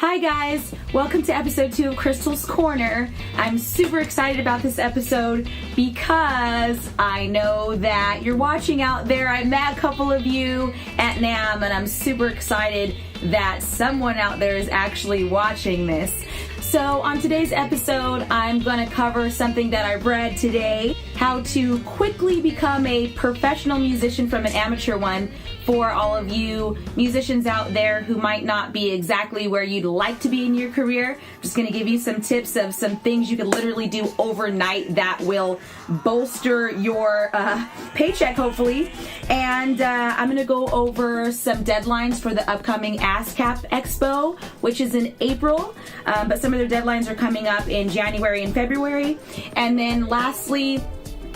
Hi guys, welcome to episode 2 of Krystal's Korner. I'm super excited about this episode because I know that you're watching out there. I met a couple of you at NAMM and I'm super excited that someone out there is actually watching this. So on today's episode, I'm going to cover something that I read today, how to quickly become a professional musician from an amateur one for all of you musicians out there who might not be exactly where you'd like to be in your career. I'm just going to give you some tips of some things you can literally do overnight that will bolster your paycheck, hopefully. And I'm going to go over some deadlines for the upcoming ASCAP Expo, which is in April. But some of their deadlines are coming up in January and February. And then lastly,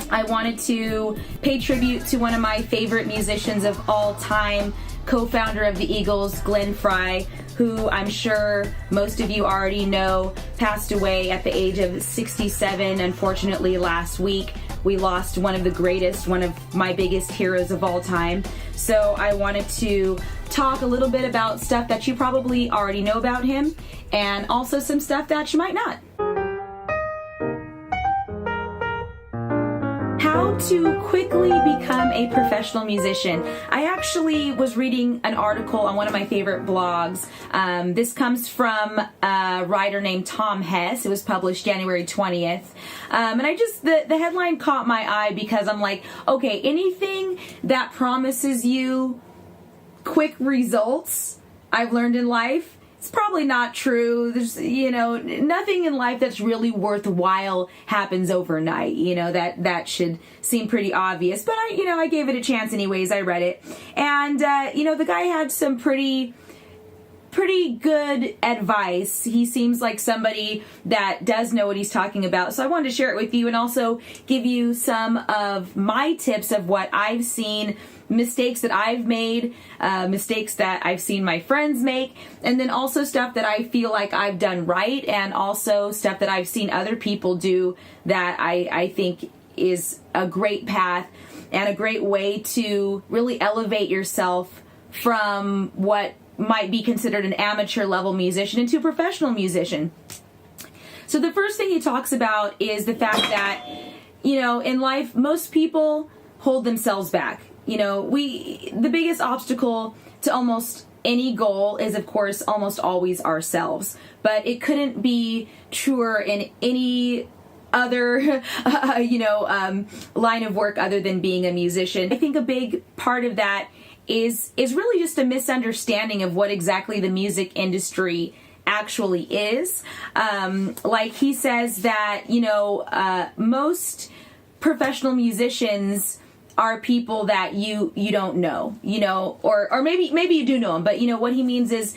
I wanted to pay tribute to one of my favorite musicians of all time, co-founder of the Eagles, Frey, who I'm sure most of you already know passed away at the age of 67, unfortunately, last week. We lost one of the greatest, one of my biggest heroes of all time. So I wanted to talk a little bit about stuff that you probably already know about him, and also some stuff that you might not. How to quickly become a professional musician. I actually was reading an article on one of my favorite blogs. This comes from a writer named Tom Hess. It was published January 20th. And the headline caught my eye because I'm like, okay, anything that promises you quick results, I've learned in life, it's probably not true. There's, nothing in life that's really worthwhile happens overnight. That should seem pretty obvious. But I gave it a chance anyways. I read it. And, the guy had some pretty good advice. He seems like somebody that does know what he's talking about. So I wanted to share it with you and also give you some of my tips of what I've seen, mistakes that I've made, mistakes that I've seen my friends make, and then also stuff that I feel like I've done right, and also stuff that I've seen other people do that I think is a great path and a great way to really elevate yourself from what might be considered an amateur level musician into a professional musician. So the first thing he talks about is the fact that, in life, most people hold themselves back. The biggest obstacle to almost any goal is, of course, almost always ourselves. But it couldn't be truer in any other, line of work other than being a musician. I think a big part of that is really just a misunderstanding of what exactly the music industry actually is. Like he says that, most professional musicians are people that you don't know, or maybe you do know them, but what he means is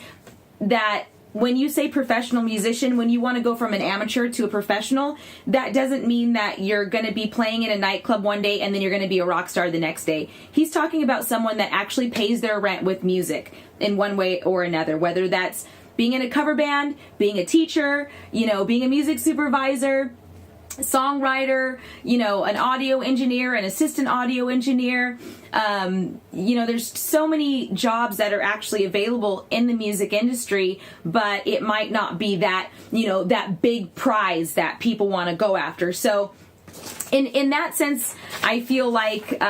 that when you say professional musician, when you want to go from an amateur to a professional, that doesn't mean that you're going to be playing in a nightclub one day and then you're going to be a rock star the next day. He's talking about someone that actually pays their rent with music in one way or another, whether that's being in a cover band, being a teacher, being a music supervisor, songwriter, an audio engineer, an assistant audio engineer. There's so many jobs that are actually available in the music industry, but it might not be that, that big prize that people want to go after. So in that sense, I feel like,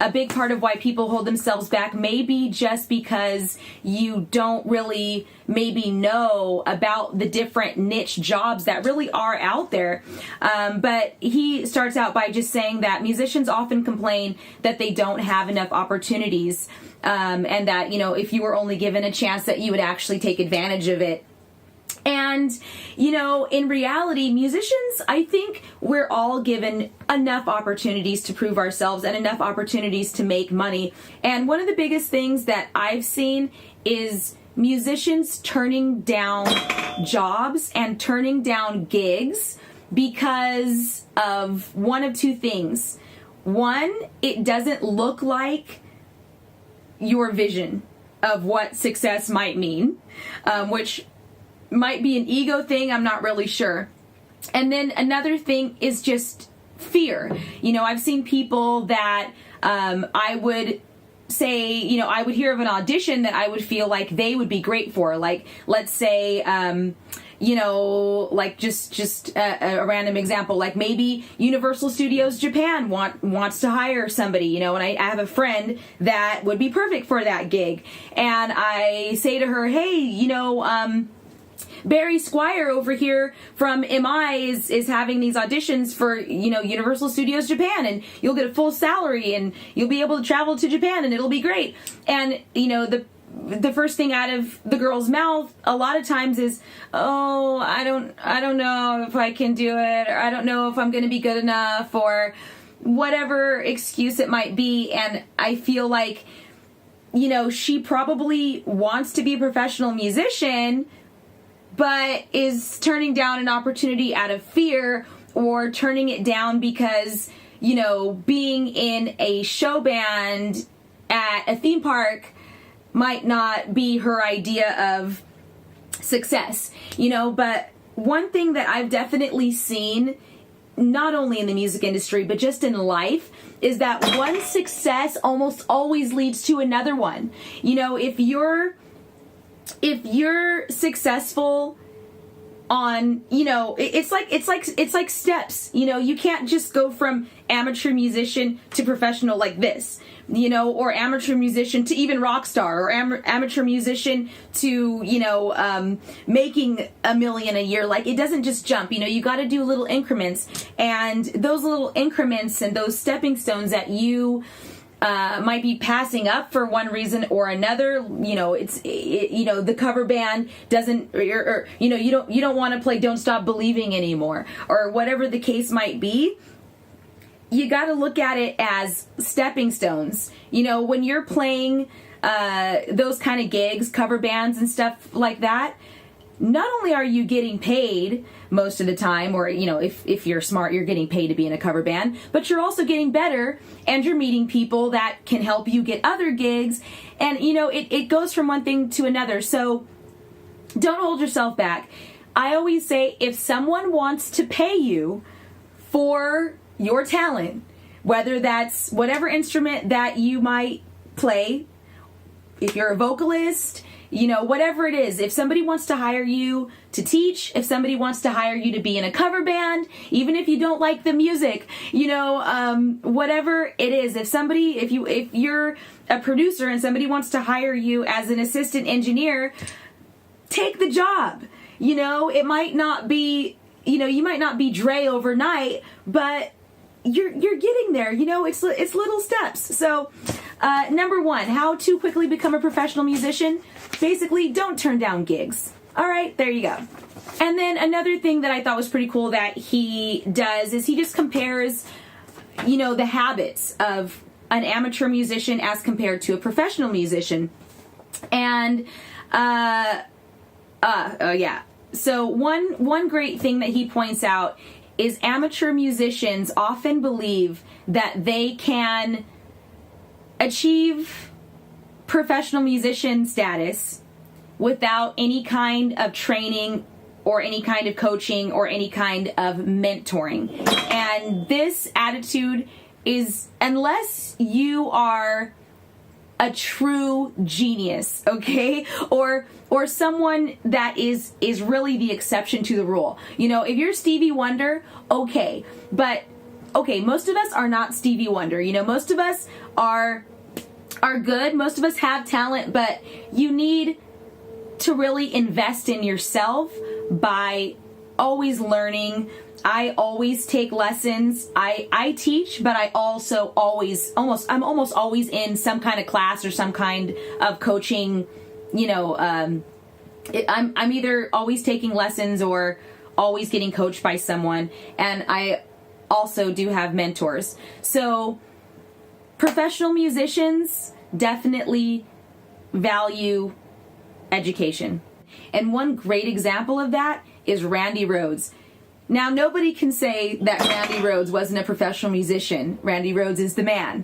a big part of why people hold themselves back may be just because you don't really maybe know about the different niche jobs that really are out there. But he starts out by just saying that musicians often complain that they don't have enough opportunities, and that, if you were only given a chance that you would actually take advantage of it. And, in reality, musicians, I think we're all given enough opportunities to prove ourselves and enough opportunities to make money. And one of the biggest things that I've seen is musicians turning down jobs and turning down gigs because of one of two things. One, it doesn't look like your vision of what success might mean, which might be an ego thing, I'm not really sure. And then another thing is just fear. I've seen people that I would say, I would hear of an audition that I would feel like they would be great for. Like, let's say, like just a random example, like maybe Universal Studios Japan wants to hire somebody, and I have a friend that would be perfect for that gig. And I say to her, hey, Barry Squire over here from MI is having these auditions for, Universal Studios Japan, and you'll get a full salary and you'll be able to travel to Japan and it'll be great. And, the first thing out of the girl's mouth a lot of times is, oh, I don't know if I can do it, or I don't know if I'm going to be good enough, or whatever excuse it might be. And I feel like, she probably wants to be a professional musician, but is turning down an opportunity out of fear, or turning it down because, being in a show band at a theme park might not be her idea of success, but one thing that I've definitely seen, not only in the music industry, but just in life, is that one success almost always leads to another one. If you're successful on, it's like steps. You can't just go from amateur musician to professional like this, or amateur musician to even rock star, or amateur musician to, making $1 million a year. Like, it doesn't just jump, you got to do little increments, and those little increments and those stepping stones that you might be passing up for one reason or another. The cover band doesn't, or you don't want to play Don't Stop Believing anymore, or whatever the case might be. You got to look at it as stepping stones. When you're playing those kind of gigs, cover bands and stuff like that, not only are you getting paid most of the time, or, if you're smart, you're getting paid to be in a cover band, but you're also getting better, and you're meeting people that can help you get other gigs. And, it goes from one thing to another. So don't hold yourself back. I always say, if someone wants to pay you for your talent, whether that's whatever instrument that you might play, if you're a vocalist, whatever it is, if somebody wants to hire you to teach, if somebody wants to hire you to be in a cover band, even if you don't like the music, whatever it is, if you're a producer and somebody wants to hire you as an assistant engineer, take the job. It might not be, you might not be Dre overnight, but you're getting there. It's little steps. So, number one, how to quickly become a professional musician. Basically, don't turn down gigs. All right, there you go. And then another thing that I thought was pretty cool that he does is he just compares, the habits of an amateur musician as compared to a professional musician. And, yeah. So one great thing that he points out is amateur musicians often believe that they can achieve professional musician status without any kind of training or any kind of coaching or any kind of mentoring. And this attitude is, unless you are a true genius, okay, or someone that is really the exception to the rule. If you're Stevie Wonder, okay, but okay, most of us are not Stevie Wonder. Most of us are good. Most of us have talent, but you need to really invest in yourself by always learning. I always take lessons. I teach, but I also I'm almost always in some kind of class or some kind of coaching. I'm either always taking lessons or always getting coached by someone, and I also do have mentors. So professional musicians definitely value education. And one great example of that is Randy Rhoads. Now, nobody can say that Randy Rhoads wasn't a professional musician. Randy Rhoads is the man.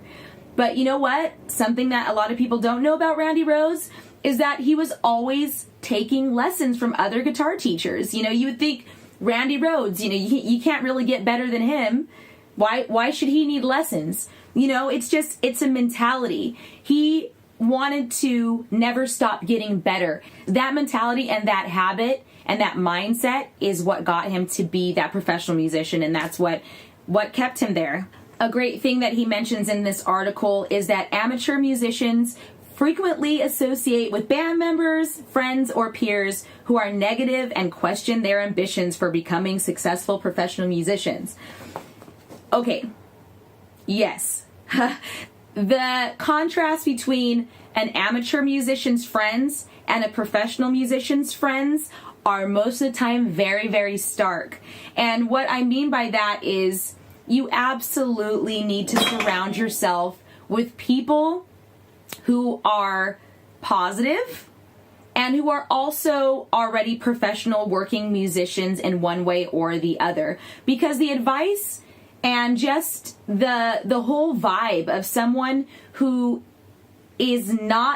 But you know what? Something that a lot of people don't know about Randy Rhoads is that he was always taking lessons from other guitar teachers. You would think Randy Rhoads, you can't really get better than him. Why should he need lessons? It's a mentality. He wanted to never stop getting better. That mentality and that habit and that mindset is what got him to be that professional musician, and that's what kept him there. A great thing that he mentions in this article is that amateur musicians frequently associate with band members, friends, or peers who are negative and question their ambitions for becoming successful professional musicians. Okay, yes. The contrast between an amateur musician's friends and a professional musician's friends are most of the time very, very stark. And what I mean by that is you absolutely need to surround yourself with people who are positive and who are also already professional working musicians in one way or the other. Because the advice and just the whole vibe of someone who is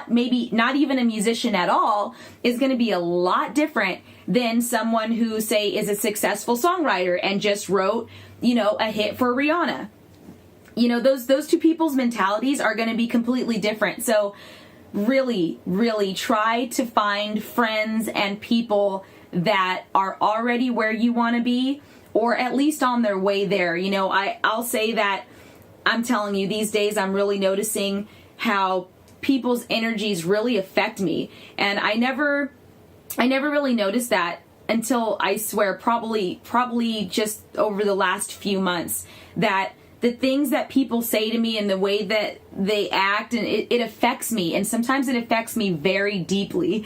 maybe not even a musician at all is going to be a lot different than someone who, say, is a successful songwriter and just wrote, a hit for Rihanna. Those two people's mentalities are going to be completely different. So really, really try to find friends and people that are already where you want to be, or at least on their way there. I'll say that I'm telling you, these days I'm really noticing how people's energies really affect me. And I never really noticed that until, I swear, probably just over the last few months, that the things that people say to me and the way that they act, and it affects me. And sometimes it affects me very deeply.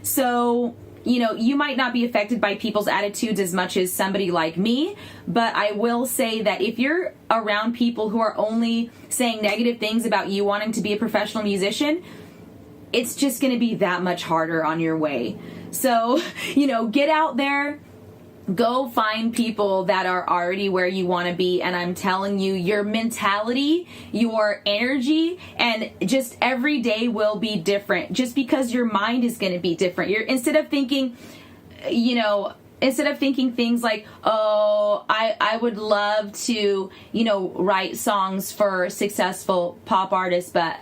So you might not be affected by people's attitudes as much as somebody like me, but I will say that if you're around people who are only saying negative things about you wanting to be a professional musician, it's just going to be that much harder on your way. So, get out there, go find people that are already where you want to be, and I'm telling you, your mentality, your energy, and just every day will be different, just because your mind is going to be different. Instead of thinking things like, oh, I would love to, write songs for successful pop artists, but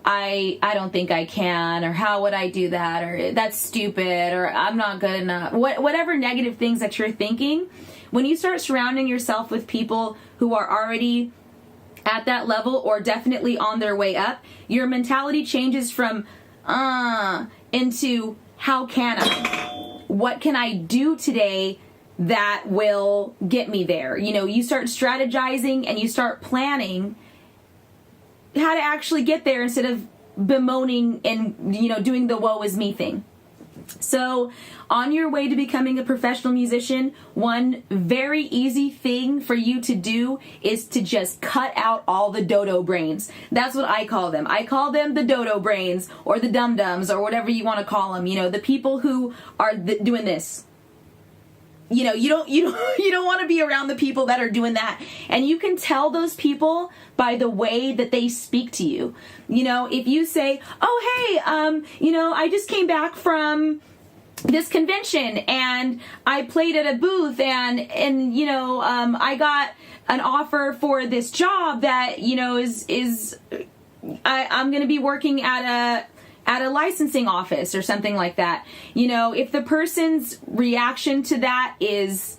I don't think I can, or how would I do that, or that's stupid, or I'm not good enough. Whatever negative things that you're thinking, when you start surrounding yourself with people who are already at that level or definitely on their way up, your mentality changes from into how can I? What can I do today that will get me there? You start strategizing and you start planning how to actually get there instead of bemoaning and, doing the woe is me thing. So on your way to becoming a professional musician, one very easy thing for you to do is to just cut out all the dodo brains. That's what I call them. I call them the dodo brains, or the dum-dums, or whatever you want to call them. The people who are doing this. You don't want to be around the people that are doing that. And you can tell those people by the way that they speak to you. If you say, oh, hey, I just came back from this convention and I played at a booth and I got an offer for this job that, I'm going to be working at a licensing office or something like that. If the person's reaction to that is,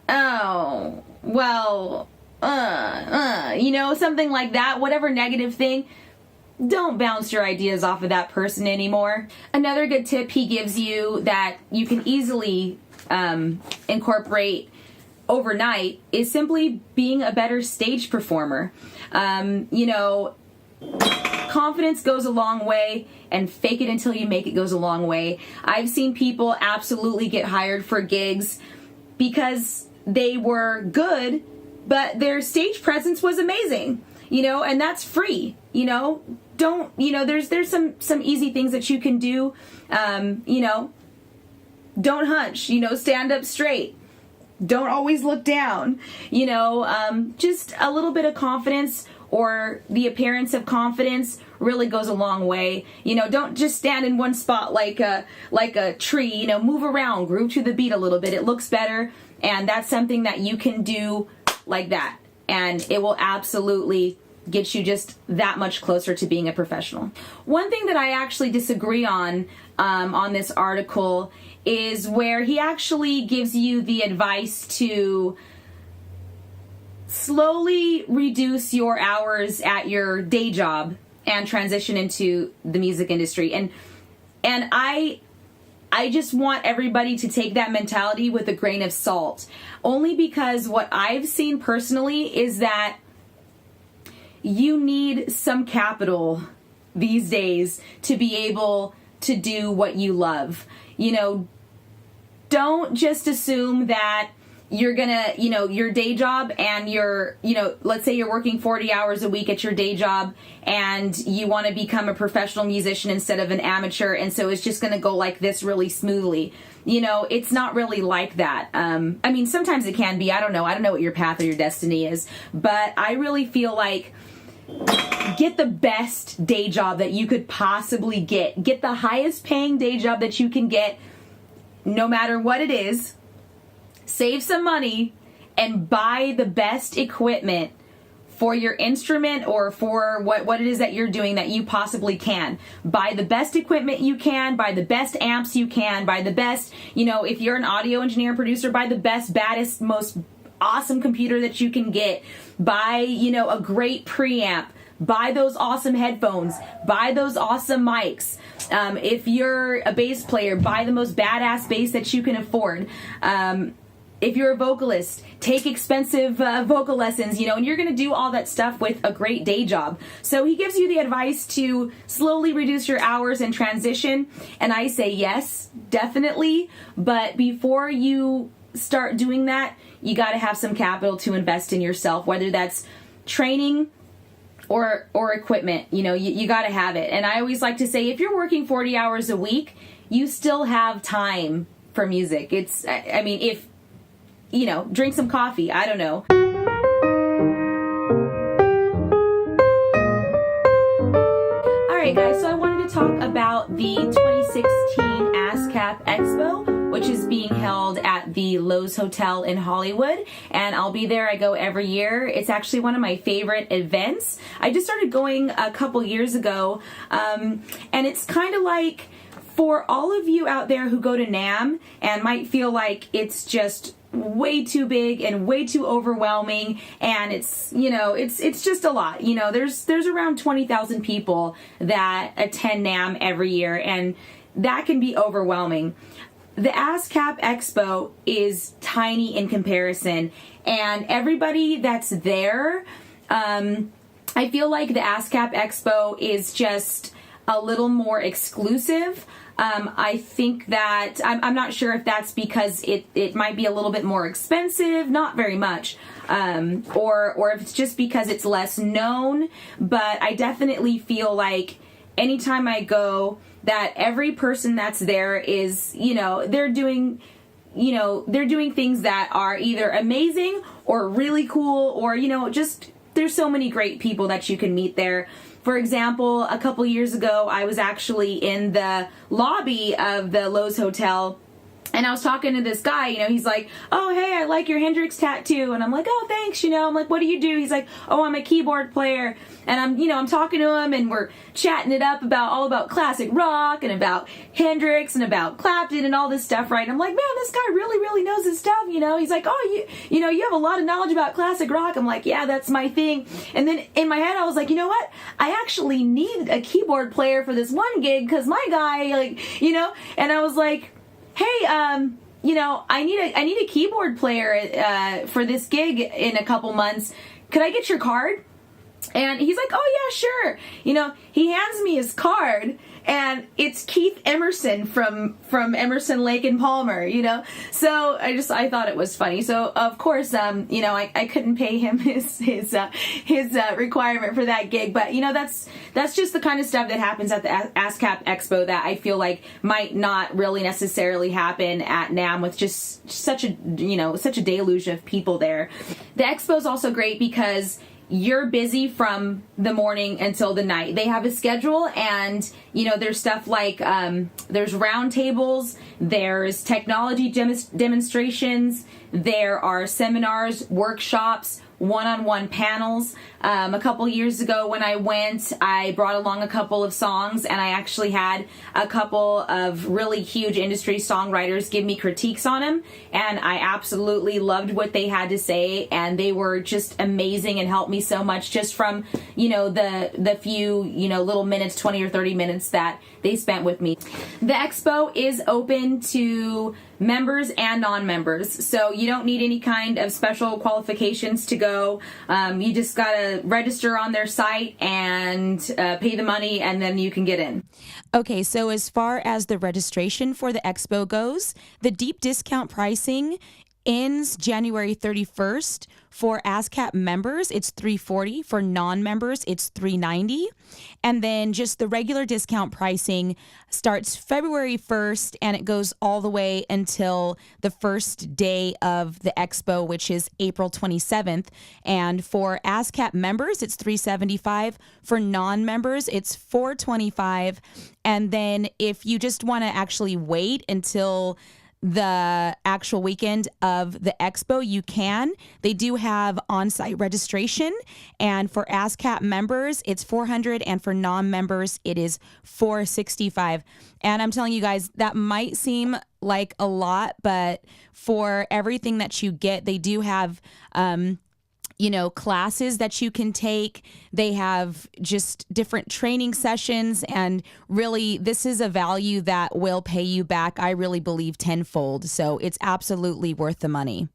oh, well, something like that, whatever negative thing, don't bounce your ideas off of that person anymore. Another good tip he gives you that you can easily incorporate overnight is simply being a better stage performer. Confidence goes a long way, and fake it until you make it goes a long way. I've seen people absolutely get hired for gigs because they were good, but their stage presence was amazing, and that's free. There's some easy things that you can do. Don't hunch, stand up straight. Don't always look down, just a little bit of confidence or the appearance of confidence really goes a long way. Don't just stand in one spot like a tree, move around, groove to the beat a little bit. It looks better, and that's something that you can do like that. and it will absolutely get you just that much closer to being a professional. One thing that I actually disagree on this article is where he actually gives you the advice to slowly reduce your hours at your day job and transition into the music industry. And I just want everybody to take that mentality with a grain of salt, only because what I've seen personally is that you need some capital these days to be able to do what you love. You know, don't just assume that you're gonna, you know, your day job and your, you know, let's say you're working 40 hours a week at your day job and you want to become a professional musician instead of an amateur, and so it's just gonna go like this really smoothly. You know, it's not really like that. I mean, sometimes it can be. I don't know what your path or your destiny is, but I really feel like get the best day job that you could possibly get. Get the highest paying day job that you can get, no matter what it is. Save some money and buy the best equipment for your instrument or for what it is that you're doing that you possibly can. Buy the best equipment you can, buy the best amps you can, buy the best, you know, if you're an audio engineer, producer, buy the best, baddest, most awesome computer that you can get. Buy, you know, a great preamp. Buy those awesome headphones. Buy those awesome mics. If you're a bass player, buy the most badass bass that you can afford. If you're a vocalist, take expensive vocal lessons, you know, and you're going to do all that stuff with a great day job. So he gives you the advice to slowly reduce your hours and transition. And I say yes, definitely. But before you start doing that, you got to have some capital to invest in yourself, whether that's training or equipment. You know, you got to have it. And I always like to say, if you're working 40 hours a week, you still have time for music. It's, I mean, if, you know, drink some coffee. I don't know. All right, guys, so I wanted to talk about the 2016 ASCAP Expo, which is being held at the Lowe's Hotel in Hollywood, and I'll be there. I go every year. It's actually one of my favorite events. I just started going a couple years ago, and it's kind of like, for all of you out there who go to NAMM and might feel like it's just way too big and way too overwhelming, and it's, you know, it's just a lot. You know, there's around 20,000 people that attend NAMM every year, and that can be overwhelming. The ASCAP Expo is tiny in comparison, and everybody that's there, I feel like the ASCAP Expo is just a little more exclusive. I think that, I'm not sure if that's because it might be a little bit more expensive, not very much, or if it's just because it's less known, but I definitely feel like anytime I go, that every person that's there is, you know, they're doing things that are either amazing or really cool, or, you know, just, there's so many great people that you can meet there. For example, a couple years ago, I was actually in the lobby of the Lowe's Hotel, and I was talking to this guy. You know, he's like, "Oh, hey, I like your Hendrix tattoo," and I'm like, "Oh, thanks." You know, I'm like, "What do you do?" He's like, "Oh, I'm a keyboard player," and I'm talking to him, and we're chatting it up all about classic rock and about Hendrix and about Clapton and all this stuff, right? And I'm like, "Man, this guy really knows his stuff." You know, he's like, "Oh, you know, you have a lot of knowledge about classic rock." I'm like, "Yeah, that's my thing." And then in my head, I was like, you know what? I actually need a keyboard player for this one gig because my guy, like, you know, and I was like, "Hey, you know, I need a keyboard player for this gig in a couple months. Could I get your card?" And he's like, "Oh yeah, sure." You know, he hands me his card, and it's Keith Emerson from Emerson, Lake and Palmer, you know. So I thought it was funny. So of course, you know, I couldn't pay him his requirement for that gig, but you know, that's just the kind of stuff that happens at the ASCAP Expo that I feel like might not really necessarily happen at NAMM with just such a deluge of people there. The expo is also great because you're busy from the morning until the night. They have a schedule, and you know, there's stuff like there's round tables, there's technology demonstrations, there are seminars, workshops, one-on-one panels. A couple years ago when I went, I brought along a couple of songs, and I actually had a couple of really huge industry songwriters give me critiques on them, and I absolutely loved what they had to say, and they were just amazing and helped me so much just from, the few, little minutes, 20 or 30 minutes that they spent with me. The expo is open to members and non-members, so you don't need any kind of special qualifications to go. You just gotta register on their site and pay the money, and then you can get in. Okay, so as far as the registration for the expo goes, the deep discount pricing ends January 31st. For ASCAP members, it's $340. For non-members, it's $390. And then just the regular discount pricing starts February 1st, and it goes all the way until the first day of the expo, which is April 27th. And for ASCAP members, it's $375. For non-members, it's $425. And then if you just want to actually wait until the actual weekend of the expo, you can. They do have on-site registration, and for ASCAP members, it's $400, and for non-members, it is $465. And I'm telling you guys, that might seem like a lot, but for everything that you get, they do have classes that you can take. They have just different training sessions, and really this is a value that will pay you back, I really believe, tenfold. So it's absolutely worth the money.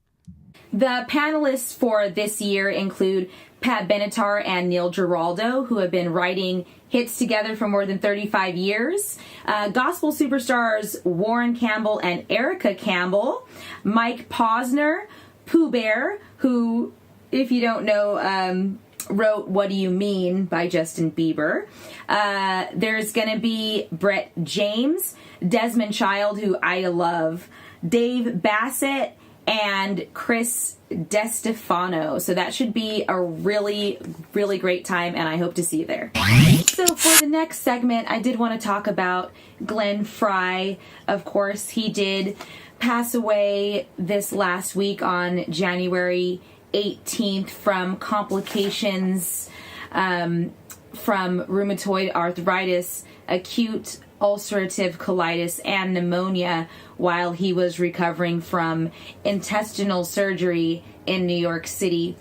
The panelists for this year include Pat Benatar and Neil Giraldo, who have been writing hits together for more than 35 years. Gospel superstars Warren Campbell and Erica Campbell. Mike Posner, Pooh Bear, who, if you don't know, wrote What Do You Mean by Justin Bieber. There's going to be Brett James, Desmond Child, who I love, Dave Bassett, and Chris DeStefano. So that should be a really, really great time, and I hope to see you there. So for the next segment, I did want to talk about Glenn Frey. Of course, he did pass away this last week on January 18th from complications from rheumatoid arthritis, acute ulcerative colitis, and pneumonia while he was recovering from intestinal surgery in New York City.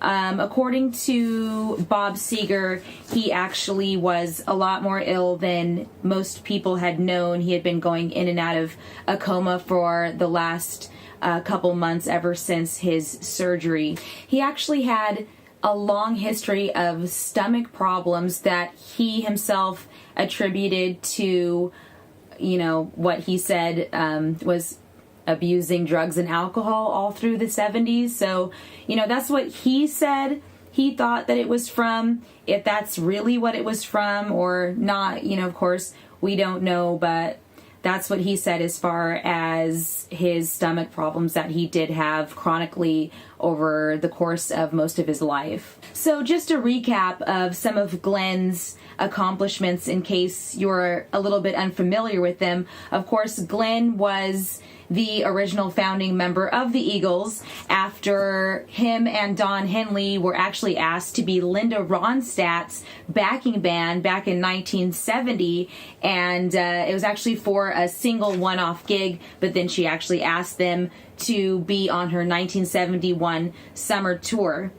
According to Bob Seger, he actually was a lot more ill than most people had known. He had been going in and out of a coma for the last couple months ever since his surgery. He actually had a long history of stomach problems that he himself attributed to, what he said was abusing drugs and alcohol all through the 70s. So, that's what he said he thought that it was from. If that's really what it was from or not, of course, we don't know, but that's what he said as far as his stomach problems that he did have chronically over the course of most of his life. So just a recap of some of Glenn's accomplishments in case you're a little bit unfamiliar with them. Of course, Glenn was the original founding member of the Eagles after him and Don Henley were actually asked to be Linda Ronstadt's backing band back in 1970, and it was actually for a single one-off gig, but then she actually asked them to be on her 1971 summer tour.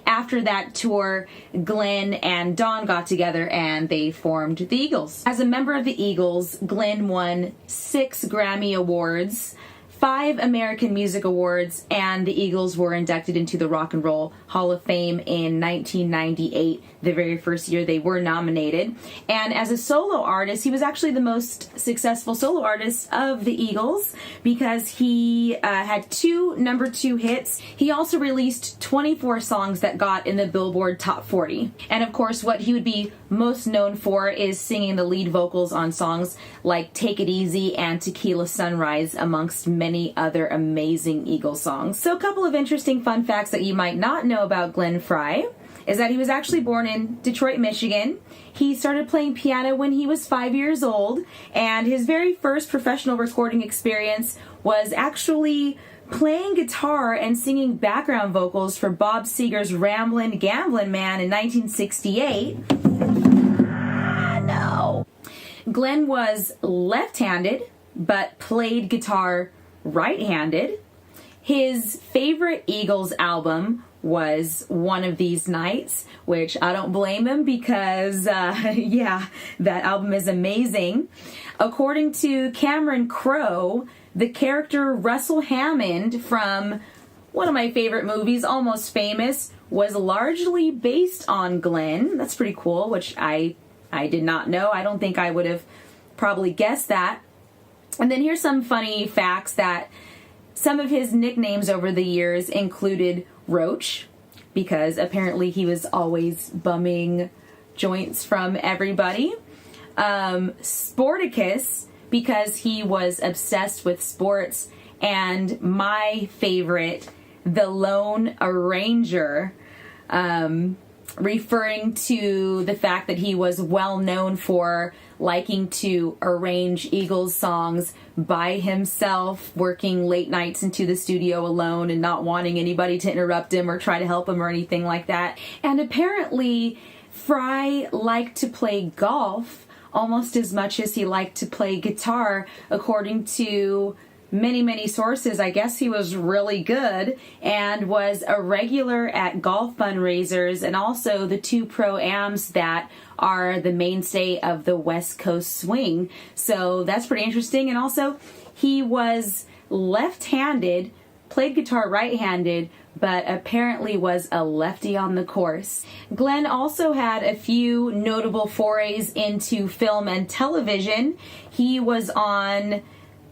After that tour, Glenn and Don got together and they formed the Eagles. As a member of the Eagles, Glenn won 6 Grammy Awards, 5 American Music Awards, and the Eagles were inducted into the Rock and Roll Hall of Fame in 1998, the very first year they were nominated. And as a solo artist, he was actually the most successful solo artist of the Eagles because he had 2 number 2 hits. He also released 24 songs that got in the Billboard Top 40. And of course, what he would be most known for is singing the lead vocals on songs like Take It Easy and Tequila Sunrise, amongst many other amazing Eagles songs. So a couple of interesting fun facts that you might not know about Glenn Frey is that he was actually born in Detroit, Michigan. He started playing piano when he was 5 years old, and his very first professional recording experience was actually playing guitar and singing background vocals for Bob Seger's Ramblin' Gamblin' Man in 1968. No. Glenn was left-handed, but played guitar right-handed. His favorite Eagles album was One of These Nights, which I don't blame him because, yeah, that album is amazing. According to Cameron Crowe, the character Russell Hammond from one of my favorite movies, Almost Famous, was largely based on Glenn. That's pretty cool, which I did not know. I don't think I would have probably guessed that. And then here's some funny facts that some of his nicknames over the years included Roach, because apparently he was always bumming joints from everybody. Sporticus, because he was obsessed with sports. And my favorite, the Lone Arranger, referring to the fact that he was well known for liking to arrange Eagles songs by himself, working late nights into the studio alone and not wanting anybody to interrupt him or try to help him or anything like that. And apparently Frey liked to play golf almost as much as he liked to play guitar. According to many sources, I guess he was really good and was a regular at golf fundraisers and also the 2 pro-ams that are the mainstay of the West Coast swing. So that's pretty interesting. And also, he was left-handed, played guitar right-handed, but apparently was a lefty on the course. Glenn also had a few notable forays into film and television. He was on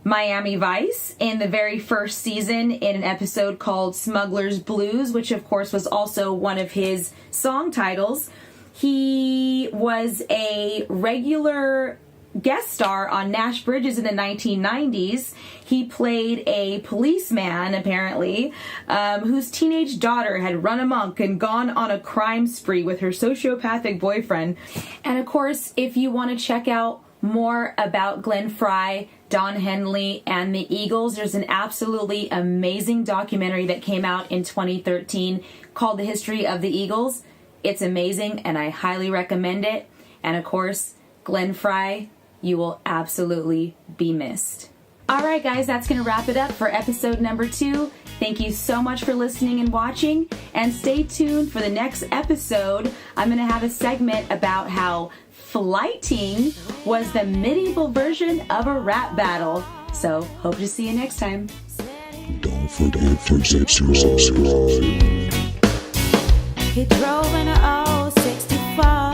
Miami Vice in the very first season in an episode called Smuggler's Blues, which of course was also one of his song titles. He was a regular guest star on Nash Bridges in the 1990s. He played a policeman, apparently, whose teenage daughter had run amok and gone on a crime spree with her sociopathic boyfriend. And of course, if you want to check out more about Glenn Frey, Don Henley, and the Eagles, there's an absolutely amazing documentary that came out in 2013 called The History of the Eagles. It's amazing, and I highly recommend it. And of course, Glenn Frey, you will absolutely be missed. All right, guys, that's going to wrap it up for episode number 2. Thank you so much for listening and watching, and stay tuned for the next episode. I'm going to have a segment about how flighting was the medieval version of a rap battle. So, hope to see you next time. Don't forget to subscribe. He drove in a 064.